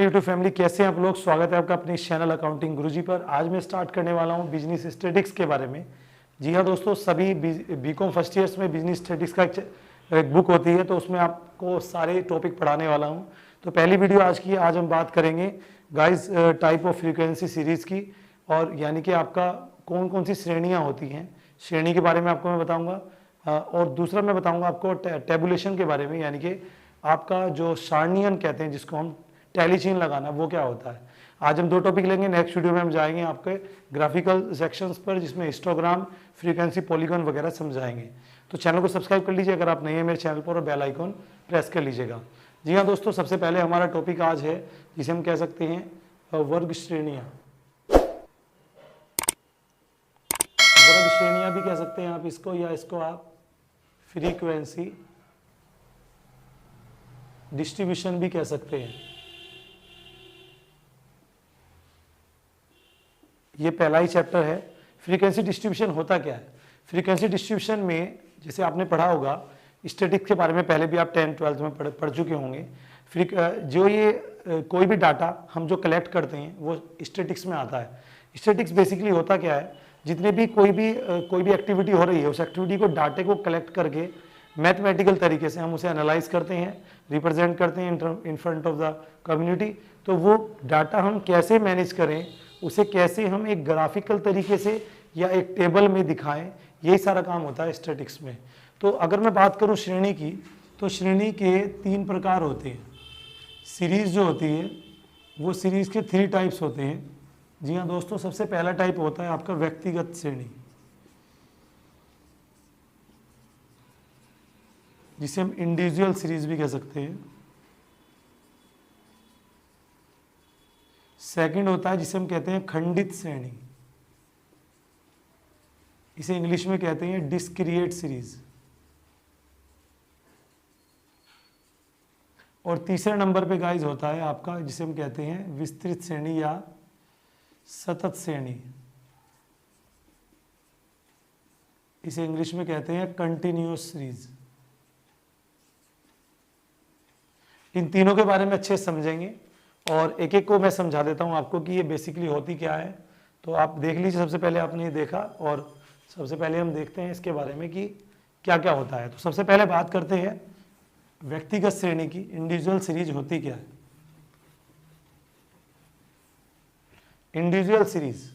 YouTube family, कैसे हैं आप लोग। स्वागत है आपका अपने इस चैनल अकाउंटिंग गुरुजी पर। आज मैं स्टार्ट करने वाला हूं बिजनेस स्टैटिस्टिक्स के बारे में। जी हाँ दोस्तों, सभी बीकॉम फर्स्ट ईयर्स में बिजनेस स्टैटिस्टिक्स का एक बुक होती है, तो उसमें आपको सारे टॉपिक पढ़ाने वाला हूं। तो पहली वीडियो आज की, आज हम बात करेंगे guys type of frequency series की, और यानी कि आपका कौन कौन सी श्रेणियाँ होती हैं, श्रेणी के बारे में आपको मैं बताऊँगा। और दूसरा मैं बताऊँगा आपको टेबुलेशन के बारे में, यानी कि आपका जो सारणीयन कहते हैं, जिसको हम टैली चेन लगाना, वो क्या होता है। आज हम दो टॉपिक लेंगे। नेक्स्ट वीडियो में हम जाएंगे आपके ग्राफिकल सेक्शंस पर, जिसमें हिस्टोग्राम, फ्रीक्वेंसी, पॉलीगॉन वगैरह समझाएंगे। तो चैनल को सब्सक्राइब कर लीजिए अगर आप नए हैं मेरे चैनल पर, और बेल आइकॉन प्रेस कर लीजिएगा। जी हाँ दोस्तों, सबसे पहले हमारा टॉपिक आज है जिसे हम कह सकते हैं वर्ग श्रेणियाँ। वर्ग श्रेणियाँ भी कह सकते हैं आप इसको, या इसको आप फ्रीक्वेंसी डिस्ट्रीब्यूशन भी कह सकते हैं। ये पहला ही चैप्टर है। फ्रीक्वेंसी डिस्ट्रीब्यूशन होता क्या है। फ्रीक्वेंसी डिस्ट्रीब्यूशन में जैसे आपने पढ़ा होगा, स्टैटिस्टिक्स के बारे में पहले भी आप 10th-12th में पढ़ चुके होंगे। जो ये कोई भी डाटा हम जो कलेक्ट करते हैं वो स्टैटिस्टिक्स में आता है। स्टैटिस्टिक्स बेसिकली होता क्या है, जितने भी कोई भी एक्टिविटी हो रही है, उस एक्टिविटी को, डाटे को कलेक्ट करके मैथमेटिकल तरीके से हम उसे एनालाइज करते हैं, रिप्रेजेंट करते हैं in front of the community. तो वो डाटा हम कैसे मैनेज करें, उसे कैसे हम एक ग्राफिकल तरीके से या एक टेबल में दिखाएं, यही सारा काम होता है स्टैटिस्टिक्स में। तो अगर मैं बात करूं श्रेणी की, तो श्रेणी के 3 प्रकार होते हैं। सीरीज जो होती है वो सीरीज के 3 टाइप्स होते हैं। जी हाँ दोस्तों, सबसे पहला टाइप होता है आपका व्यक्तिगत श्रेणी, जिसे हम इंडिविजुअल सीरीज भी कह सकते हैं। सेकंड होता है जिसे हम कहते हैं खंडित श्रेणी, इसे इंग्लिश में कहते हैं डिस्क्रिएट सीरीज। और तीसरे नंबर पे गाइस होता है आपका जिसे हम कहते हैं विस्तृत श्रेणी या सतत श्रेणी, इसे इंग्लिश में कहते हैं कंटिन्यूअस सीरीज। इन तीनों के बारे में अच्छे से समझेंगे, और एक एक को मैं समझा देता हूं आपको कि ये बेसिकली होती क्या है। तो आप देख लीजिए, सबसे पहले आपने ये देखा, और सबसे पहले हम देखते हैं इसके बारे में कि क्या क्या होता है। तो सबसे पहले बात करते हैं व्यक्तिगत श्रेणी की। इंडिविजुअल सीरीज होती क्या है। इंडिविजुअल सीरीज,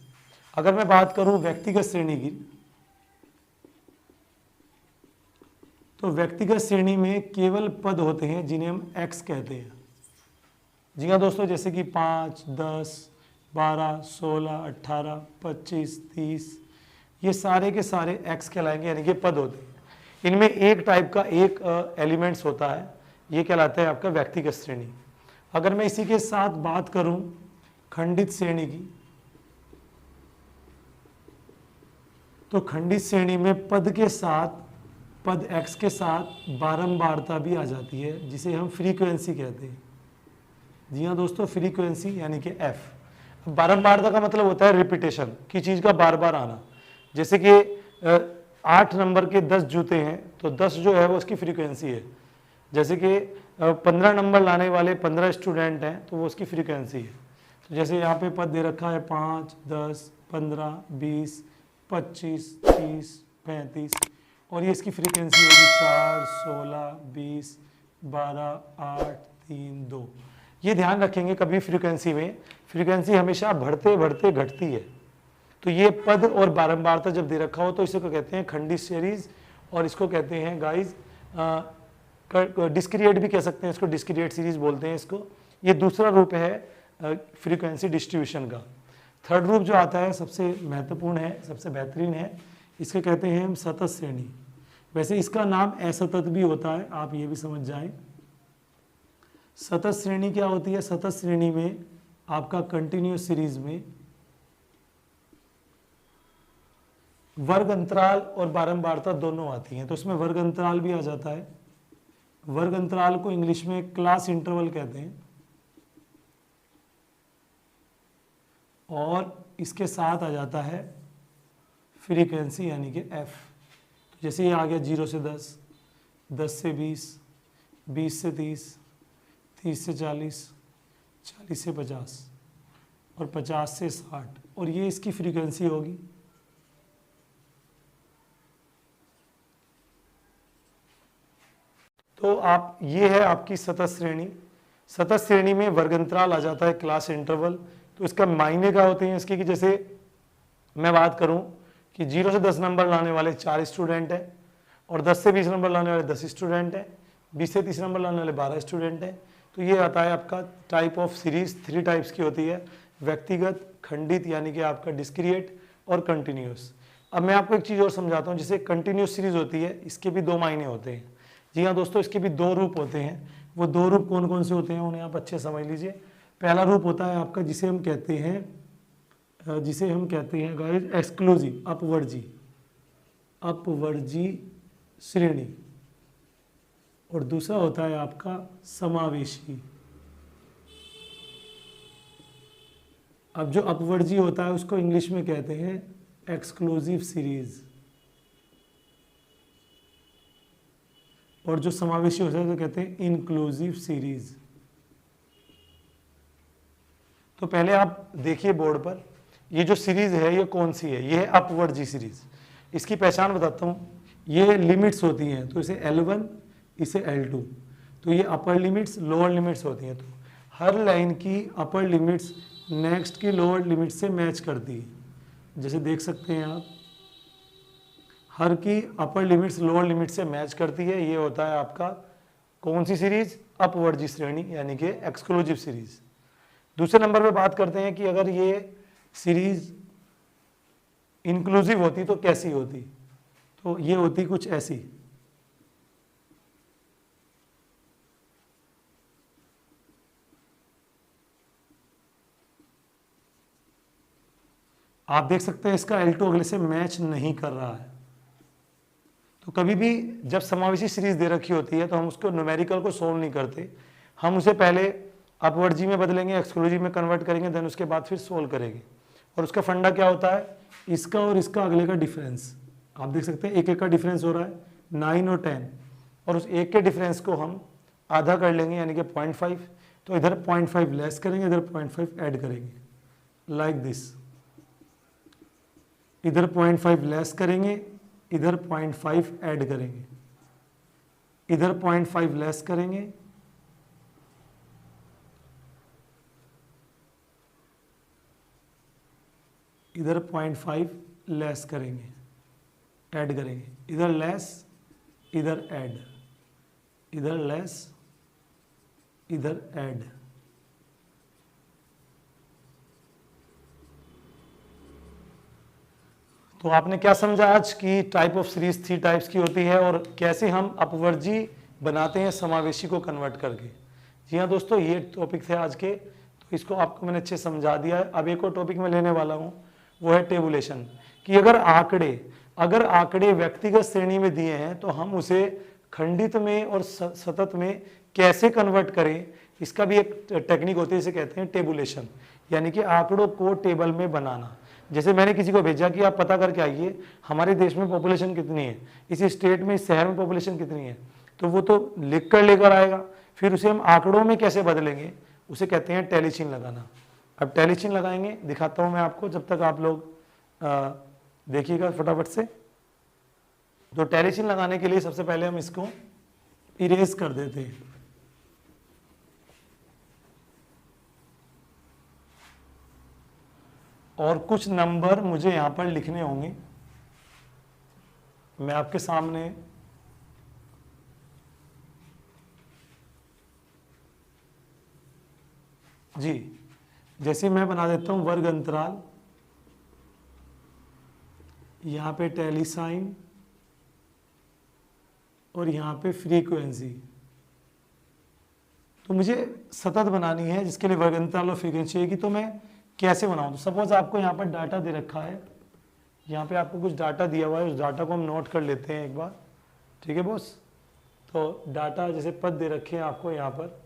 अगर मैं बात करूं व्यक्तिगत श्रेणी की, तो व्यक्तिगत श्रेणी में केवल पद होते हैं जिन्हें हम एक्स कहते हैं। जी हाँ दोस्तों, जैसे कि 5, 10, 12, 16, 18, 25, 30, ये सारे के सारे एक्स कहलाएंगे, यानी कि पद होते हैं। इनमें एक टाइप का एक एलिमेंट्स होता है, ये कहलाता है आपका व्यक्तिगत श्रेणी। अगर मैं इसी के साथ बात करूं खंडित श्रेणी की, तो खंडित श्रेणी में पद के साथ, पद एक्स के साथ बारंबारता भी आ जाती है, जिसे हम फ्रीक्वेंसी कहते हैं। जी हाँ दोस्तों, फ्रीक्वेंसी यानी कि एफ। बारंबारता का मतलब होता है रिपीटेशन की चीज़ का बार बार आना। जैसे कि 8 नंबर के 10 जूते हैं, तो 10 जो है वो उसकी फ्रीक्वेंसी है। जैसे कि 15 नंबर लाने वाले 15 स्टूडेंट हैं, तो वो उसकी फ्रीक्वेंसी है। तो जैसे यहाँ पे पद दे रखा है 5, 10, 15, 20, 25, 30, 35, और ये इसकी फ्रीक्वेंसी होगी 4, 16, 20, 12, 8, 3, 2। ये ध्यान रखेंगे कभी फ्रीक्वेंसी में, फ्रीक्वेंसी हमेशा बढ़ते बढ़ते घटती है। तो ये पद और बारंबारता जब दे रखा हो, तो इसको कहते हैं खंडित सीरीज, और इसको कहते हैं गाइस डिस्क्रिएट भी कह सकते हैं, इसको डिस्क्रिएट सीरीज बोलते हैं इसको। ये दूसरा रूप है फ्रीक्वेंसी डिस्ट्रीब्यूशन का। थर्ड रूप जो आता है, सबसे महत्वपूर्ण है, सबसे बेहतरीन है, इसके कहते हैं हम सतत श्रेणी। वैसे इसका नाम असतत भी होता है, आप ये भी समझ जाएं। सतत श्रेणी क्या होती है। सतत श्रेणी में आपका कंटिन्यूअस सीरीज में वर्ग अंतराल और बारंबारता दोनों आती हैं, तो उसमें वर्ग अंतराल भी आ जाता है। वर्ग अंतराल को इंग्लिश में क्लास इंटरवल कहते हैं, और इसके साथ आ जाता है फ्रीक्वेंसी यानी कि एफ। तो जैसे ये आ गया 0 से 10, 10 से 20, 20 से 30, 30 से 40, 40 से 50 और 50 से 60, और ये इसकी फ्रीक्वेंसी होगी। तो आप, ये है आपकी सतत श्रेणी। सतत श्रेणी में वर्गंतराल आ जाता है, क्लास इंटरवल। तो इसका मायने क्या होते हैं इसके, कि जैसे मैं बात करूं कि 0 से 10 नंबर लाने वाले 4 स्टूडेंट हैं, और 10 से 20 नंबर लाने वाले 10 स्टूडेंट हैं, 20 से 30 नंबर लाने वाले 12 स्टूडेंट हैं। तो ये आता है आपका टाइप ऑफ सीरीज। 3 टाइप्स की होती है, व्यक्तिगत, खंडित यानी कि आपका डिस्क्रिएट, और कंटिन्यूस। अब मैं आपको एक चीज़ और समझाता हूँ। जैसे कंटिन्यूस सीरीज होती है, इसके भी 2 मायने होते हैं। जी हाँ दोस्तों, इसके भी 2 रूप होते हैं। वो 2 रूप कौन कौन से होते हैं उन्हें आप अच्छे समझ लीजिए। पहला रूप होता है आपका जिसे हम कहते हैं गाइस एक्सक्लूसिव, अपवर्जी श्रेणी, और दूसरा होता है आपका समावेशी। अब जो अपवर्जी होता है उसको इंग्लिश में कहते हैं एक्सक्लूसिव सीरीज, और जो समावेशी होता है तो कहते हैं इंक्लूसिव सीरीज। तो पहले आप देखिए बोर्ड पर, ये जो सीरीज है ये कौन सी है, ये है अपवर्जी सीरीज। इसकी पहचान बताता हूँ। ये लिमिट्स होती हैं, तो इसे L1, इसे L2, तो ये अपर लिमिट्स लोअर लिमिट्स होती हैं। तो हर लाइन की अपर लिमिट्स नेक्स्ट की लोअर लिमिट से मैच करती है। जैसे देख सकते हैं आप, हर की अपर लिमिट्स लोअर लिमिट से मैच करती है। ये होता है आपका कौन सी सीरीज, अपवर्जी श्रेणी यानी कि एक्सक्लूसिव सीरीज। दूसरे नंबर पे बात करते हैं कि अगर ये सीरीज इंक्लूसिव होती तो कैसी होती। तो ये होती कुछ ऐसी। आप देख सकते हैं इसका L2 अगले से मैच नहीं कर रहा है। तो कभी भी जब समावेशी सीरीज दे रखी होती है तो हम उसको न्यूमेरिकल को सोल्व नहीं करते, हम उसे पहले अपवर्जी में बदलेंगे, एक्सक्लूसिव में कन्वर्ट करेंगे, देन उसके बाद फिर सोल्व करेंगे। और उसका फंडा क्या होता है, इसका और इसका अगले का डिफरेंस। आप देख सकते हैं एक एक का डिफरेंस हो रहा है 9 और 10, और उस एक के डिफरेंस को हम आधा कर लेंगे यानी कि 0.5। तो इधर 0.5 लेस करेंगे, इधर 0.5 ऐड करेंगे, लाइक दिस। इधर 0.5 लेस करेंगे, इधर 0.5 ऐड करेंगे, इधर 0.5 लेस करेंगे, इधर 0.5 लेस करेंगे, ऐड करेंगे, इधर लेस, इधर ऐड, इधर लेस, इधर ऐड। तो आपने क्या समझा आज की टाइप ऑफ सीरीज 3 टाइप्स की होती है, और कैसे हम अपवर्जी बनाते हैं समावेशी को कन्वर्ट करके। जी हाँ दोस्तों, ये टॉपिक थे आज के, तो इसको आपको मैंने अच्छे समझा दिया है। अब एक और टॉपिक मैं लेने वाला हूँ, वो है टेबुलेशन। कि अगर आंकड़े व्यक्तिगत श्रेणी में दिए हैं तो हम उसे खंडित में और सतत में कैसे कन्वर्ट करें, इसका भी एक टेक्निक होती है, इसे कहते हैं टेबुलेशन, यानी कि आंकड़ों को टेबल में बनाना। जैसे मैंने किसी को भेजा कि आप पता करके आइए हमारे देश में पॉपुलेशन कितनी है, इसी स्टेट में, इस शहर में पॉपुलेशन कितनी है, तो वो तो लिख कर लेकर आएगा। फिर उसे हम आंकड़ों में कैसे बदलेंगे, उसे कहते हैं टेलीचिन लगाना। अब टेलीचिन लगाएंगे, दिखाता हूं मैं आपको, जब तक आप लोग देखिएगा फटाफट से। तो टेलीचिन लगाने के लिए सबसे पहले हम इसको इरेज कर देते हैं। और कुछ नंबर मुझे यहां पर लिखने होंगे, मैं आपके सामने जी, जैसे मैं बना देता हूं वर्ग अंतराल, यहां पे टेलीसाइन, और यहां पे फ्रीक्वेंसी। तो मुझे सतत बनानी है, जिसके लिए वर्ग अंतराल और फ्रीक्वेंसी होगी। तो मैं कैसे बनाऊं, तो सपोज आपको यहाँ पर डाटा दे रखा है, यहाँ पे आपको कुछ डाटा दिया हुआ है, उस डाटा को हम नोट कर लेते हैं एक बार, ठीक है बॉस। तो डाटा जैसे पद दे रखे हैं आपको यहाँ पर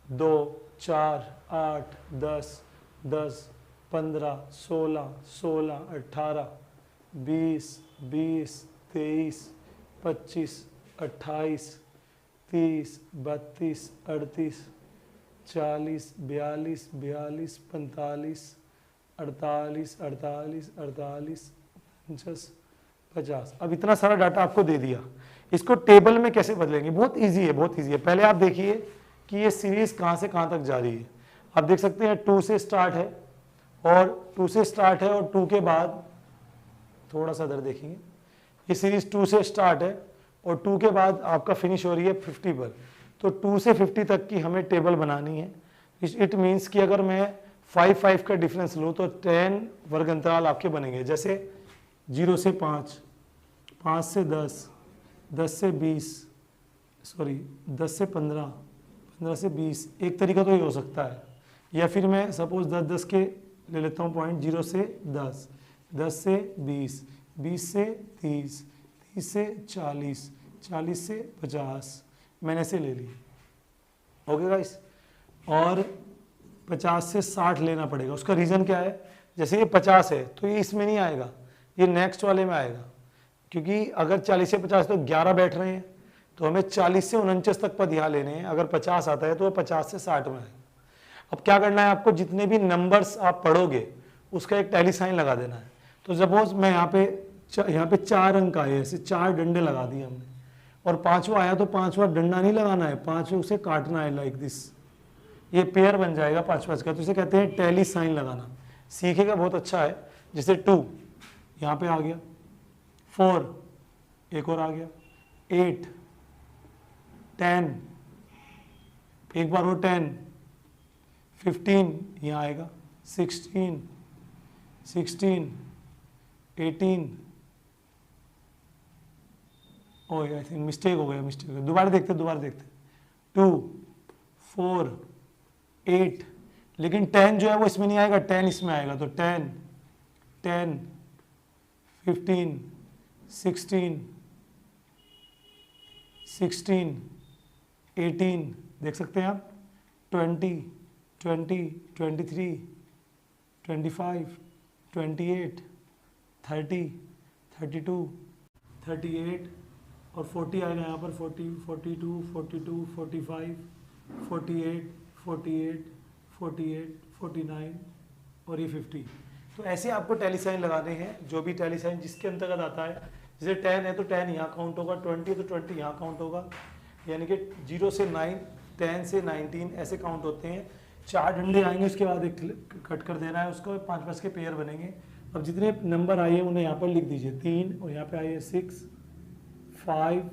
2, 4, 8, 10, 10, 15, 16, 16, 18, 20, 20, 23, 25, 28, 30, 32, 38, 40, 42, 42, 45, 48, 48, 48, 49, 50। अब इतना सारा डाटा आपको दे दिया, इसको टेबल में कैसे बदलेंगे? बहुत इजी है, बहुत इजी है। पहले आप देखिए कि ये सीरीज कहाँ से कहाँ तक जा रही है। आप देख सकते हैं 2 से स्टार्ट है और 2 से स्टार्ट है और 2 के बाद थोड़ा सा इधर देखेंगे, ये सीरीज 2 से स्टार्ट है और 2 के बाद आपका फिनिश हो रही है 50 पर। तो 2 से 50 तक की हमें टेबल बनानी है। इट मीन्स कि अगर मैं 5 का डिफरेंस लूँ तो 10 वर्ग अंतराल आपके बनेंगे, जैसे 0 से 5, 5 से 10, 10 से 20, सॉरी 10 से 15, 15 से 20। एक तरीका तो ये हो सकता है, या फिर मैं सपोज 10 के ले लेता हूँ पॉइंट, 0 से 10, 10 से 20, 20 से 30, 30 से 40, 40 से 50, मैंने से ले ली। ओके गाइस, और 50 से 60 लेना पड़ेगा। उसका रीज़न क्या है? जैसे ये 50 है तो ये इसमें नहीं आएगा, ये नेक्स्ट वाले में आएगा, क्योंकि अगर 40 से 50 तो 11 बैठ रहे हैं, तो हमें 40 से 49 तक पद यहाँ लेने हैं। अगर 50 आता है तो वो 50 से 60 में आएगा। अब क्या करना है आपको, जितने भी नंबर्स आप पढ़ोगे उसका एक टैली साइन लगा देना है। तो सपोज मैं यहाँ पे 4 अंक आए, ऐसे 4 डंडे लगा दिए हमने, और 5वां आया तो 5वां डंडा नहीं लगाना है, 5वें उसे काटना है लाइक दिस, ये पेयर बन जाएगा 5 का। तो इसे कहते हैं टैली साइन लगाना। सीखेगा, बहुत अच्छा है। जैसे 2 यहाँ पे आ गया, 4 एक और आ गया, 8, 10 एक बार वो 10, 15 यहाँ आएगा, 16, 18, ओह आई थिंक मिस्टेक हो गया, दोबारा देखते 2, 4, 8, लेकिन 10 जो है वो इसमें नहीं आएगा, 10 इसमें आएगा। तो 10, 15, 16, 18 देख सकते हैं आप, 20, 23, 25, 28, 30, 32, 38 और 40 आएगा यहाँ पर, 40, 42, 42, 45, 48, 48, 48, 49 और ये 50। तो ऐसे आपको टैली साइन लगाने हैं, जो भी टैली साइन जिसके अंतर्गत आता है। जैसे 10 है तो 10 यहाँ काउंट होगा, 20 है तो 20 यहाँ काउंट होगा, यानी कि 0 से 9, 10 से 19 ऐसे काउंट होते हैं। 4 डंडे आएंगे, उसके बाद एक कट कर देना है उसको, 5 के पेयर बनेंगे। अब जितने नंबर आए हैं उन्हें यहाँ पर लिख दीजिए, 3 और यहाँ पे आइए 6, 5,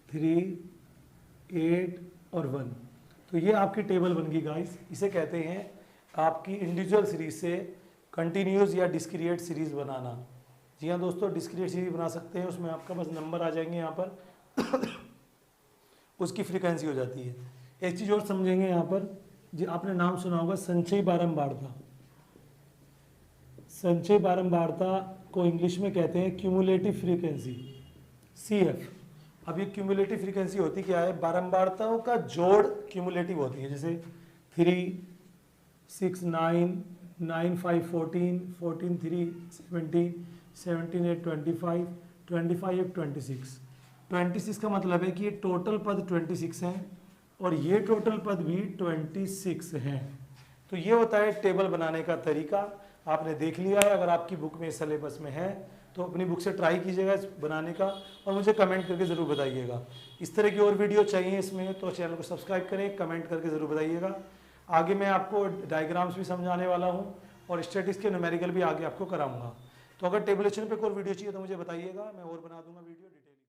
3, 8 और 1। तो ये आपकी टेबल बन गई गाइस। इसे कहते हैं आपकी इंडिविजुअल सीरीज से कंटिन्यूस या डिस्क्रिएट सीरीज बनाना। जी हाँ दोस्तों, डिस्क्रिएट सीरीज बना सकते हैं, उसमें आपका बस नंबर आ जाएंगे यहाँ पर उसकी फ्रीक्वेंसी हो जाती है। एक चीज़ और समझेंगे यहाँ पर, जी आपने नाम सुना होगा संचयी बारंबारता। संचयी बारंबारता को इंग्लिश में कहते हैं क्यूमुलेटिव फ्रीक्वेंसी, CF। अब ये क्यूमुलेटिव फ्रीक्वेंसी होती क्या है? बारंबारताओं का जोड़ क्यूमुलेटिव होती है। जैसे 3, 6, 9, 9, 5, 14, 14, 3, 17, 17, 8, 25, 25, 8, 26। 26 का मतलब है कि ये टोटल पद 26 हैं और ये टोटल पद भी 26 हैं। तो ये होता है टेबल बनाने का तरीका। आपने देख लिया है, अगर आपकी बुक में सिलेबस में है तो अपनी बुक से ट्राई कीजिएगा इस बनाने का और मुझे कमेंट करके ज़रूर बताइएगा। इस तरह की और वीडियो चाहिए इसमें तो चैनल को सब्सक्राइब करें, कमेंट करके ज़रूर बताइएगा। आगे मैं आपको डायग्राम्स भी समझाने वाला हूँ और स्टैटिस्टिक्स के न्यूमेरिकल भी आगे आपको कराऊंगा। तो अगर टेबुलेशन पे कोई वीडियो चाहिए तो मुझे बताइएगा, मैं और बना दूंगा वीडियो।